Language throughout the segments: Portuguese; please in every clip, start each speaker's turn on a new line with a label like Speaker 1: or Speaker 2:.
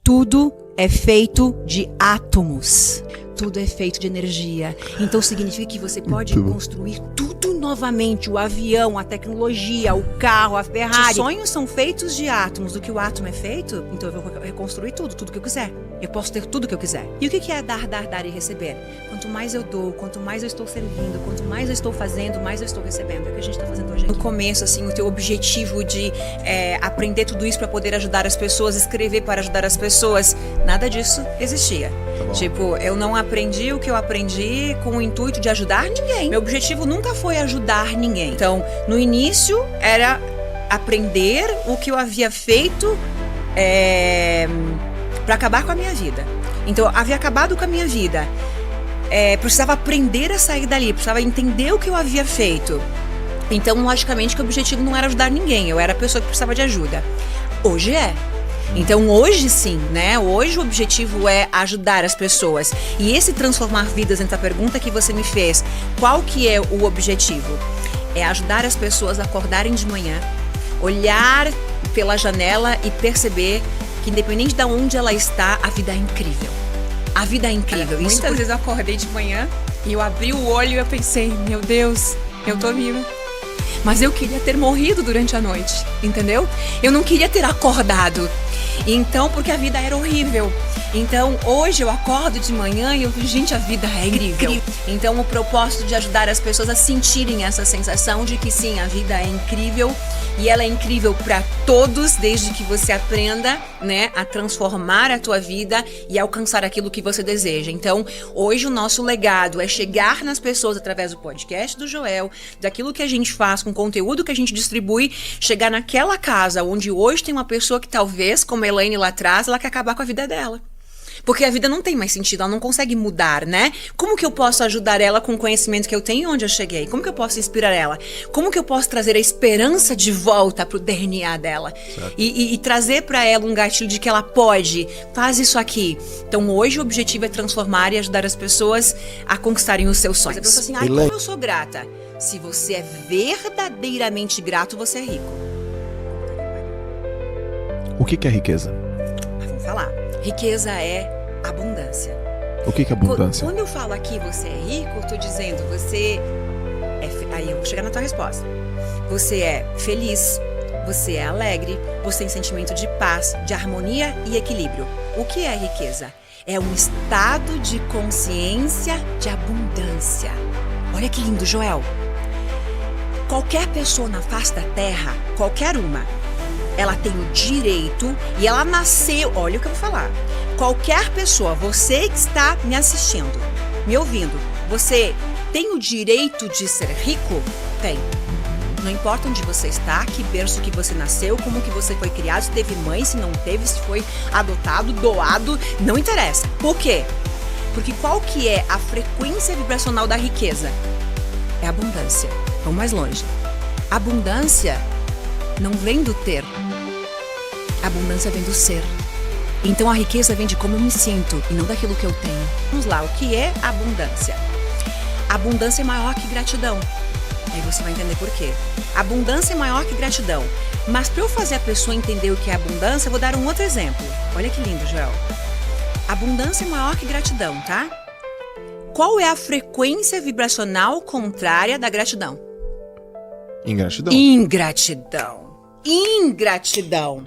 Speaker 1: Tudo é feito de átomos. Tudo é feito de energia. Então significa que você pode construir tudo novamente. O avião, a tecnologia, o carro, a Ferrari. Os sonhos são feitos de átomos. Do que o átomo é feito, então eu vou reconstruir tudo que eu quiser. Eu posso ter tudo que eu quiser. E o que é dar e receber? Quanto mais eu dou, quanto mais eu estou servindo, quanto mais eu estou fazendo, mais eu estou recebendo. É o que a gente está fazendo hoje aqui. No começo, assim, o teu objetivo de aprender tudo isso para poder ajudar as pessoas, escrever para ajudar as pessoas, nada disso existia. Tipo, eu não aprendi o que eu aprendi com o intuito de ajudar ninguém. Meu objetivo nunca foi ajudar ninguém. Então, no início, era aprender o que eu havia feito para acabar com a minha vida. Então, eu havia acabado com a minha vida. Precisava aprender a sair dali, precisava entender o que eu havia feito. Então, logicamente, que o objetivo não era ajudar ninguém, eu era a pessoa que precisava de ajuda. Hoje é. Então hoje sim, né? Hoje o objetivo é ajudar as pessoas. E esse transformar vidas, entre a pergunta que você me fez, qual que é o objetivo? É ajudar as pessoas a acordarem de manhã, olhar pela janela e perceber que independente de onde ela está, a vida é incrível. A vida é incrível. Muitas vezes eu acordei de manhã e eu abri o olho e eu pensei, meu Deus, eu tô viva. Mas eu queria ter morrido durante a noite, entendeu? Eu não queria ter acordado. Então, porque a vida era horrível. Então, hoje eu acordo de manhã e eu digo, gente, a vida é incrível. Então, o propósito de ajudar as pessoas a sentirem essa sensação de que sim, a vida é incrível. E ela é incrível para todos, desde que você aprenda, né, a transformar a tua vida e alcançar aquilo que você deseja. Então, hoje o nosso legado é chegar nas pessoas através do podcast do Joel, daquilo que a gente faz, com o conteúdo que a gente distribui, chegar naquela casa onde hoje tem uma pessoa que talvez, como a Elaine lá atrás, ela quer acabar com a vida dela. Porque a vida não tem mais sentido, ela não consegue mudar, né? Como que eu posso ajudar ela com o conhecimento que eu tenho e onde eu cheguei? Como que eu posso inspirar ela? Como que eu posso trazer a esperança de volta pro DNA dela? E trazer para ela um gatilho de que ela pode, faz isso aqui. Então hoje o objetivo é transformar e ajudar as pessoas a conquistarem os seus sonhos. Assim, como eu sou grata? Se você é verdadeiramente grato, você é rico.
Speaker 2: O que é riqueza?
Speaker 1: Vamos falar. Riqueza é abundância.
Speaker 2: O que é abundância?
Speaker 1: Quando eu falo aqui você é rico, eu tô dizendo você aí eu vou chegar na tua resposta. Você é feliz, você é alegre, você tem sentimento de paz, de harmonia e equilíbrio. O que é riqueza? É um estado de consciência de abundância. Olha que lindo, Joel. Qualquer pessoa na face da terra, qualquer uma, ela tem o direito e ela nasceu, olha o que eu vou falar. Qualquer pessoa, você que está me assistindo, me ouvindo, você tem o direito de ser rico? Tem. Não importa onde você está, que berço que você nasceu, como que você foi criado, se teve mãe, se não teve, se foi adotado, doado, não interessa. Por quê? Porque qual que é a frequência vibracional da riqueza? É a abundância. Vamos mais longe. Abundância não vem do ter. A abundância vem do ser. Então a riqueza vem de como eu me sinto e não daquilo que eu tenho. Vamos lá, o que é abundância? Abundância é maior que gratidão. Aí você vai entender por quê. Abundância é maior que gratidão. Mas para eu fazer a pessoa entender o que é abundância, eu vou dar um outro exemplo. Olha que lindo, Joel. Abundância é maior que gratidão, tá? Qual é a frequência vibracional contrária da gratidão?
Speaker 2: Ingratidão.
Speaker 1: Ingratidão.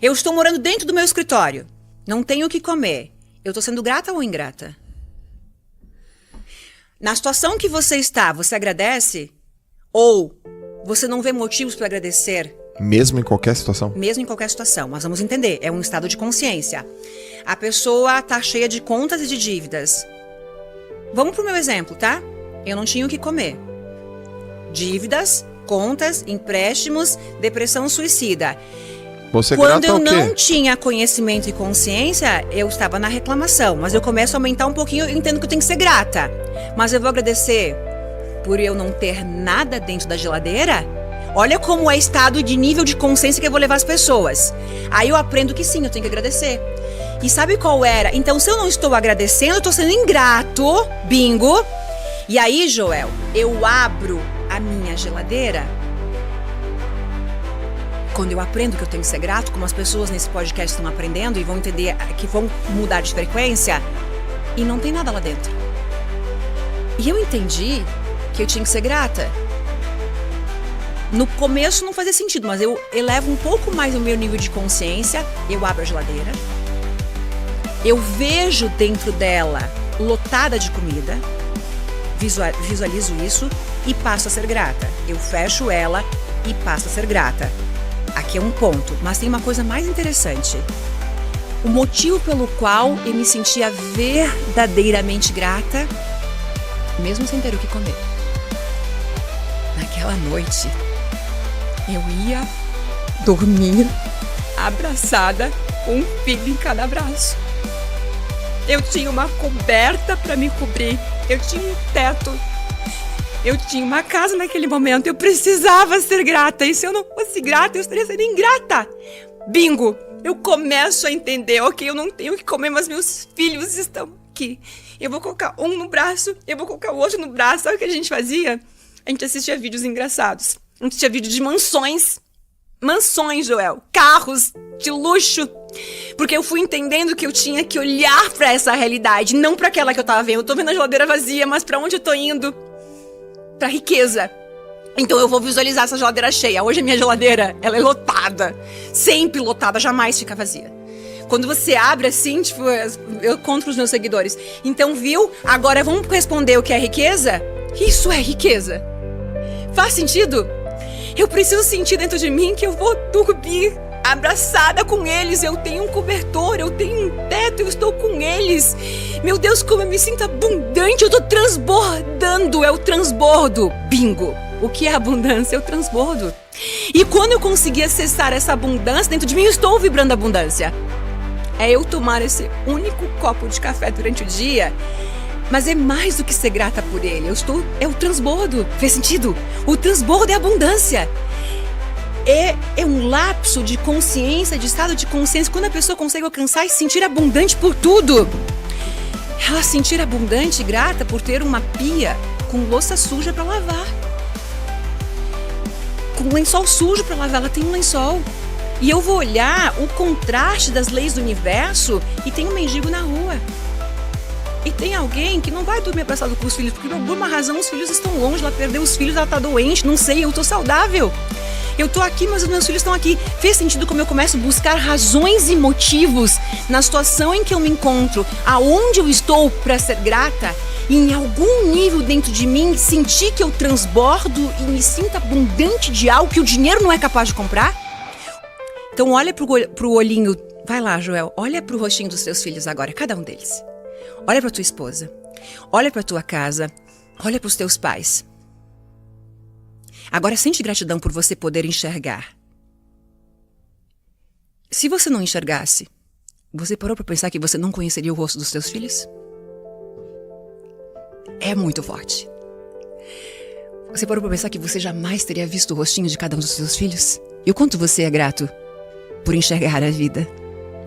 Speaker 1: Eu estou morando dentro do meu escritório. Não tenho o que comer. Eu estou sendo grata ou ingrata? Na situação que você está, você agradece? Ou você não vê motivos para agradecer?
Speaker 2: Mesmo em qualquer situação?
Speaker 1: Mesmo em qualquer situação. Mas vamos entender. É um estado de consciência. A pessoa está cheia de contas e de dívidas. Vamos pro meu exemplo, tá? Eu não tinha o que comer. Dívidas, contas, empréstimos, depressão suicida.
Speaker 2: Você
Speaker 1: Quando
Speaker 2: grata
Speaker 1: eu
Speaker 2: ao quê?
Speaker 1: não tinha conhecimento e consciência, eu estava na reclamação. Mas eu começo a aumentar um pouquinho, eu entendo que eu tenho que ser grata. Mas eu vou agradecer por eu não ter nada dentro da geladeira? Olha como é estado de nível de consciência que eu vou levar as pessoas. Aí eu aprendo que sim, eu tenho que agradecer. E sabe qual era? Então, se eu não estou agradecendo, eu estou sendo ingrato. Bingo. E aí, Joel, eu abro a minha geladeira Quando eu aprendo que eu tenho que ser grato, como as pessoas nesse podcast estão aprendendo e vão entender que vão mudar de frequência, e não tem nada lá dentro. E eu entendi que eu tinha que ser grata. No começo não fazia sentido, mas eu elevo um pouco mais o meu nível de consciência, eu abro a geladeira, eu vejo dentro dela lotada de comida, visualizo isso e passo a ser grata. Eu fecho ela e passo a ser grata. Aqui é um ponto, mas tem uma coisa mais interessante. O motivo pelo qual eu me sentia verdadeiramente grata, mesmo sem ter o que comer. Naquela noite, eu ia dormir abraçada com um filho em cada braço. Eu tinha uma coberta para me cobrir, eu tinha um teto, eu tinha uma casa naquele momento, eu precisava ser grata, e se eu não fosse grata, eu estaria sendo ingrata. Bingo! Eu começo a entender, ok, eu não tenho o que comer, mas meus filhos estão aqui. Eu vou colocar um no braço, eu vou colocar o outro no braço. Sabe o que a gente fazia? A gente assistia vídeos engraçados. A gente assistia vídeo de mansões. Mansões, Joel. Carros de luxo. Porque eu fui entendendo que eu tinha que olhar pra essa realidade, não pra aquela que eu tava vendo. Eu tô vendo a geladeira vazia, mas pra onde eu tô indo? Pra riqueza. Então eu vou visualizar essa geladeira cheia. Hoje a minha geladeira, ela é lotada. Sempre lotada, jamais fica vazia. Quando você abre assim, tipo, eu conto pros meus seguidores. Então, viu? Agora vamos responder o que é riqueza? Isso é riqueza. Faz sentido? Eu preciso sentir dentro de mim que eu vou dormir abraçada com eles. Eu tenho um cobertor, eu tenho um teto, eu estou com eles. Meu Deus, como eu me sinto abundante. Eu tô transbordando, é o transbordo. Bingo! O que é abundância? É o transbordo. E quando eu conseguir acessar essa abundância dentro de mim, eu estou vibrando abundância. É eu tomar esse único copo de café durante o dia, mas é mais do que ser grata por ele. É o transbordo. Fez sentido? O transbordo é abundância. É um lapso de consciência, de estado de consciência, quando a pessoa consegue alcançar e se sentir abundante por tudo. Ela se sentir abundante e grata por ter uma pia com louça suja para lavar. Com um lençol sujo para lavar, ela tem um lençol. E eu vou olhar o contraste das leis do universo e tem um mendigo na rua. E tem alguém que não vai dormir abraçado com os filhos, porque por alguma razão os filhos estão longe, ela perdeu os filhos, ela tá doente, não sei, eu tô saudável. Eu tô aqui, mas os meus filhos estão aqui. Fez sentido como eu começo a buscar razões e motivos na situação em que eu me encontro, aonde eu estou para ser grata, e em algum nível dentro de mim sentir que eu transbordo e me sinto abundante de algo que o dinheiro não é capaz de comprar? Então olha pro olhinho, vai lá, Joel, olha pro rostinho dos teus filhos agora, cada um deles. Olha pra tua esposa, olha pra tua casa, olha pros teus pais. Agora sente gratidão por você poder enxergar. Se você não enxergasse, você parou pra pensar que você não conheceria o rosto dos teus filhos? É muito forte. Você parou pra pensar que você jamais teria visto o rostinho de cada um dos seus filhos? E o quanto você é grato por enxergar a vida,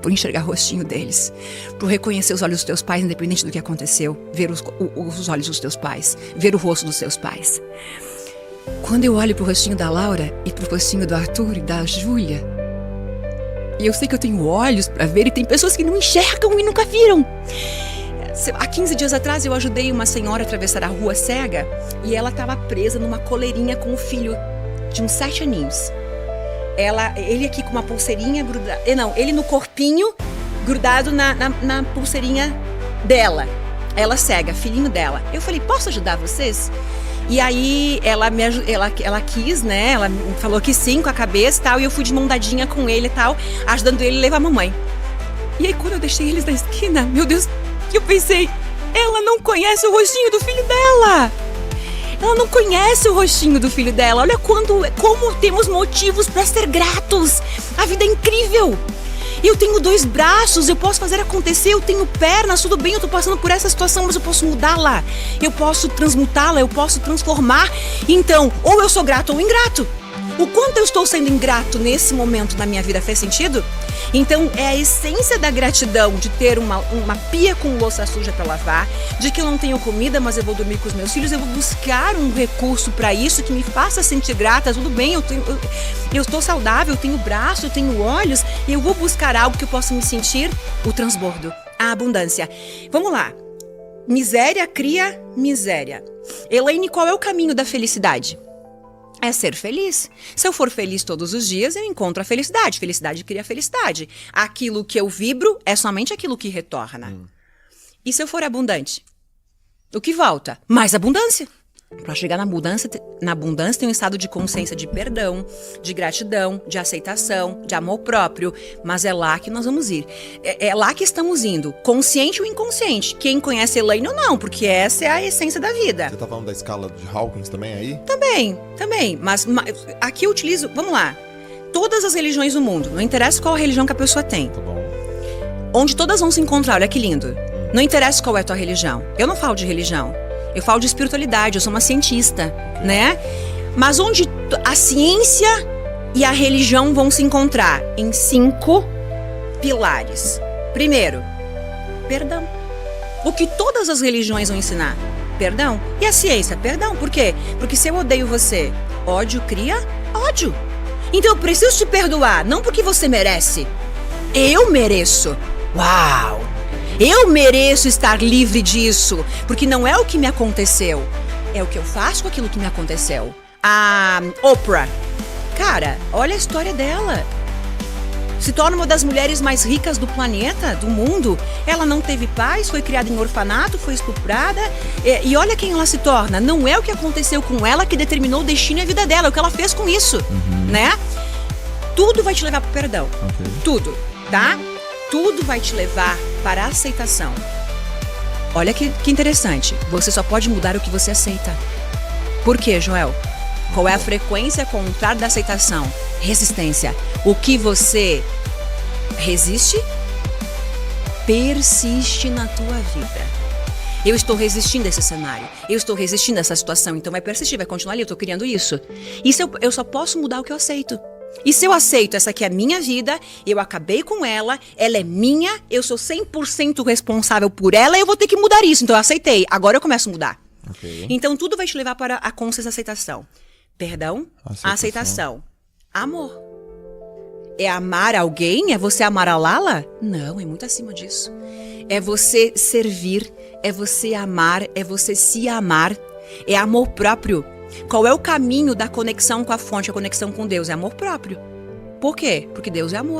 Speaker 1: por enxergar o rostinho deles, por reconhecer os olhos dos teus pais, independente do que aconteceu, ver os olhos dos teus pais, ver o rosto dos teus pais. Quando eu olho pro rostinho da Laura e pro rostinho do Arthur e da Júlia, e eu sei que eu tenho olhos pra ver, e tem pessoas que não enxergam e nunca viram. Há 15 dias atrás eu ajudei uma senhora a atravessar a rua cega e ela estava presa numa coleirinha com o filho de uns 7 aninhos. Ele aqui com uma pulseirinha grudada, ele no corpinho grudado na pulseirinha dela. Ela cega, filhinho dela. Eu falei, posso ajudar vocês? E aí ela quis, né? Ela falou que sim, com a cabeça e tal. E eu fui de mão dadinha com ele e tal, ajudando ele a levar a mamãe. E aí quando eu deixei eles na esquina, meu Deus, que eu pensei, ela não conhece o rostinho do filho dela. Ela não conhece o rostinho do filho dela. Olha como temos motivos para ser gratos. A vida é incrível. Eu tenho 2 braços, eu posso fazer acontecer, eu tenho pernas, tudo bem, eu tô passando por essa situação, mas eu posso mudá-la. Eu posso transmutá-la, eu posso transformar. Então, ou eu sou grato ou ingrato. O quanto eu estou sendo ingrato nesse momento na minha vida fez sentido? Então, é a essência da gratidão de ter uma pia com louça suja para lavar, de que eu não tenho comida, mas eu vou dormir com os meus filhos, eu vou buscar um recurso para isso que me faça sentir grata. Tudo bem, eu estou saudável, eu tenho braço, eu tenho olhos, e eu vou buscar algo que eu possa me sentir o transbordo, a abundância. Vamos lá. Miséria cria miséria. Elaine, qual é o caminho da felicidade? É ser feliz. Se eu for feliz todos os dias, eu encontro a felicidade. Felicidade cria felicidade. Aquilo que eu vibro é somente aquilo que retorna. E se eu for abundante? O que volta? Mais abundância. Para chegar na abundância tem um estado de consciência de perdão, de gratidão, de aceitação, de amor próprio. Mas é lá que nós vamos ir. É lá que estamos indo. Consciente ou inconsciente. Quem conhece Elaine ou não, porque essa é a essência da vida.
Speaker 2: Você tá falando da escala de Hawkins também aí?
Speaker 1: Também. Mas aqui eu utilizo... Vamos lá. Todas as religiões do mundo. Não interessa qual a religião que a pessoa tem.
Speaker 2: Tá bom.
Speaker 1: Onde todas vão se encontrar. Olha que lindo. Não interessa qual é a tua religião. Eu não falo de religião. Eu falo de espiritualidade, eu sou uma cientista, né? Mas onde a ciência e a religião vão se encontrar? Em 5 pilares. Primeiro, perdão. O que todas as religiões vão ensinar? Perdão. E a ciência? Perdão. Por quê? Porque se eu odeio você, ódio cria ódio. Então eu preciso te perdoar, não porque você merece. Eu mereço. Uau! Eu mereço estar livre disso, porque não é o que me aconteceu, é o que eu faço com aquilo que me aconteceu. A Oprah, cara, olha a história dela. Se torna uma das mulheres mais ricas do planeta, do mundo. Ela não teve pais, foi criada em orfanato, foi estuprada. E olha quem ela se torna. Não é o que aconteceu com ela que determinou o destino e a vida dela, é o que ela fez com isso, né? Tudo vai te levar pro perdão.
Speaker 2: Ok.
Speaker 1: Tudo, tá? Tudo vai te levar para a aceitação. Olha que interessante. Você só pode mudar o que você aceita. Por quê, Joel? Qual é a frequência contrária da aceitação? Resistência. O que você resiste, persiste na tua vida. Eu estou resistindo a esse cenário. Eu estou resistindo a essa situação. Então vai persistir, vai continuar ali. Eu estou criando isso. Eu só posso mudar o que eu aceito. E se eu aceito, essa aqui é a minha vida, eu acabei com ela é minha, eu sou 100% responsável por ela, eu vou ter que mudar isso. Então eu aceitei, agora eu começo a mudar.
Speaker 2: Ok.
Speaker 1: Então tudo vai te levar para a consciência da aceitação. Perdão, aceitação. Amor. É amar alguém? É você amar a Lala? Não, é muito acima disso. É você servir, é você amar, é você se amar. É amor próprio. Qual é o caminho da conexão com a fonte, a conexão com Deus? É amor próprio. Por quê? Porque Deus é amor.